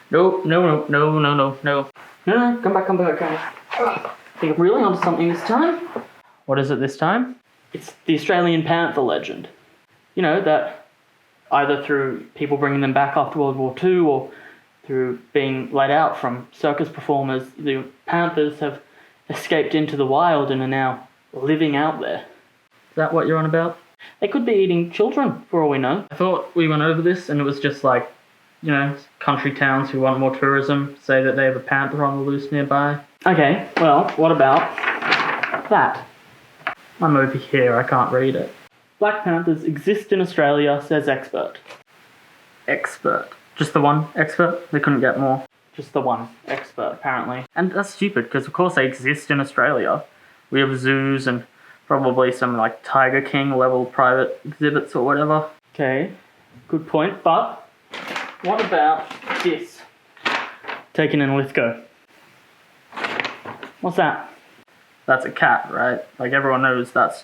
No, no, no, no, no, no, no. No, come back. I think I'm really onto something this time. What is it this time? It's the Australian panther legend. You know, that either through people bringing them back after World War II or through being let out from circus performers, the panthers have escaped into the wild and are now living out there. Is that what you're on about? They could be eating children, for all we know. I thought we went over this and it was just like, you know, country towns who want more tourism say that they have a panther on the loose nearby. Okay, well, what about that? I'm over here, I can't read it. Black panthers exist in Australia, says expert. Expert. Just the one expert? They couldn't get more. Just the one expert, apparently. And that's stupid, because of course they exist in Australia. We have zoos and probably some like Tiger King level private exhibits or whatever. Okay, good point, but what about this? Taken in Lithgow. What's that? That's a cat, right? Like everyone knows that's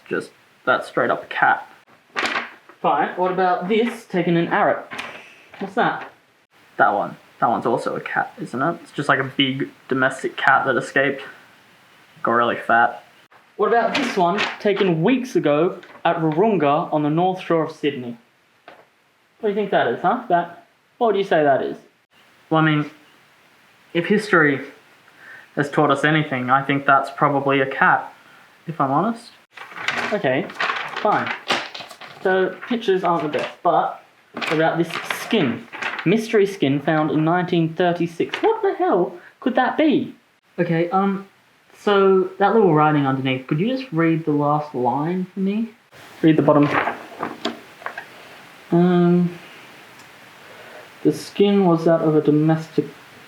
straight up a cat. Fine, what about this taken in Arrett? What's that? That one's also a cat, isn't it? It's just like a big domestic cat that escaped. Got really fat. What about this one taken weeks ago at Wahroonga on the north shore of Sydney? What do you think that is, huh? What would you say that is? Well, I mean, if history has taught us anything, I think that's probably a cat, if I'm honest. Okay, fine. So, pictures aren't the best, but about this skin. Mystery skin found in 1936. What the hell could that be? Okay, so that little writing underneath, could you just read the last line for me? Read the bottom. The skin was that of a domestic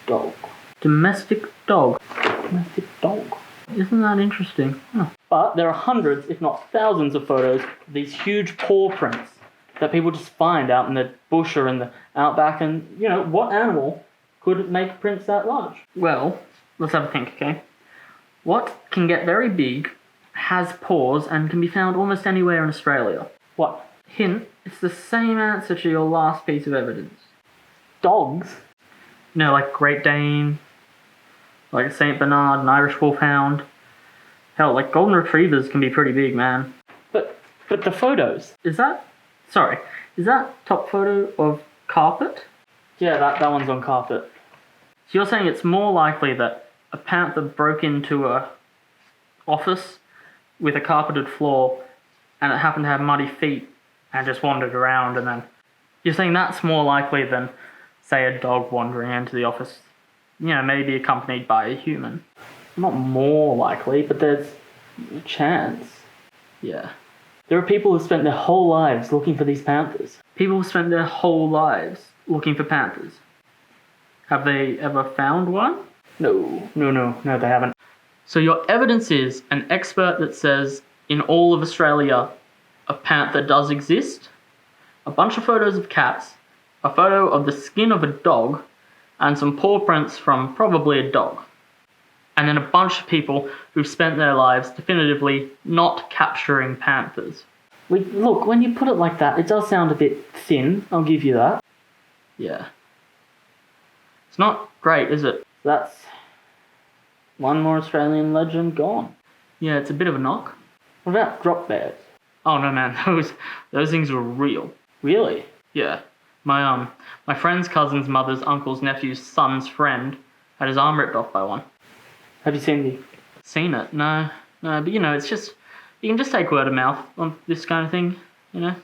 dog. Domestic dog. Domestic dog. Isn't that interesting? Huh. But there are hundreds, if not thousands of photos of these huge paw prints that people just find out in the bush or in the outback, and, you know, what animal could make prints that large? Well, let's have a think, okay? What can get very big, has paws, and can be found almost anywhere in Australia? What? Hint, it's the same answer to your last piece of evidence. Dogs? You know, like Great Dane, like a Saint Bernard, an Irish Wolfhound. Hell, like golden retrievers can be pretty big, man. But the photos. Is that top photo of carpet? Yeah, that one's on carpet. So you're saying it's more likely that a panther broke into a office with a carpeted floor and it happened to have muddy feet and just wandered around, and then you're saying that's more likely than, say, a dog wandering into the office, you know, maybe accompanied by a human. Not more likely, but there's a chance. Yeah. There are people who spent their whole lives looking for these panthers. People who spent their whole lives looking for panthers. Have they ever found one? No, they haven't. So your evidence is an expert that says in all of Australia a panther does exist, a bunch of photos of cats, a photo of the skin of a dog, and some paw prints from probably a dog. And then a bunch of people who've spent their lives definitively not capturing panthers. Look, when you put it like that, it does sound a bit thin, I'll give you that. Yeah. It's not great, is it? That's one more Australian legend gone. Yeah, it's a bit of a knock. What about drop bears? Oh no, man, those things were real. Really? Yeah. My friend's cousin's mother's uncle's nephew's son's friend had his arm ripped off by one. Have you seen it? No, but you know, it's just, you can just take word of mouth on this kind of thing, you know?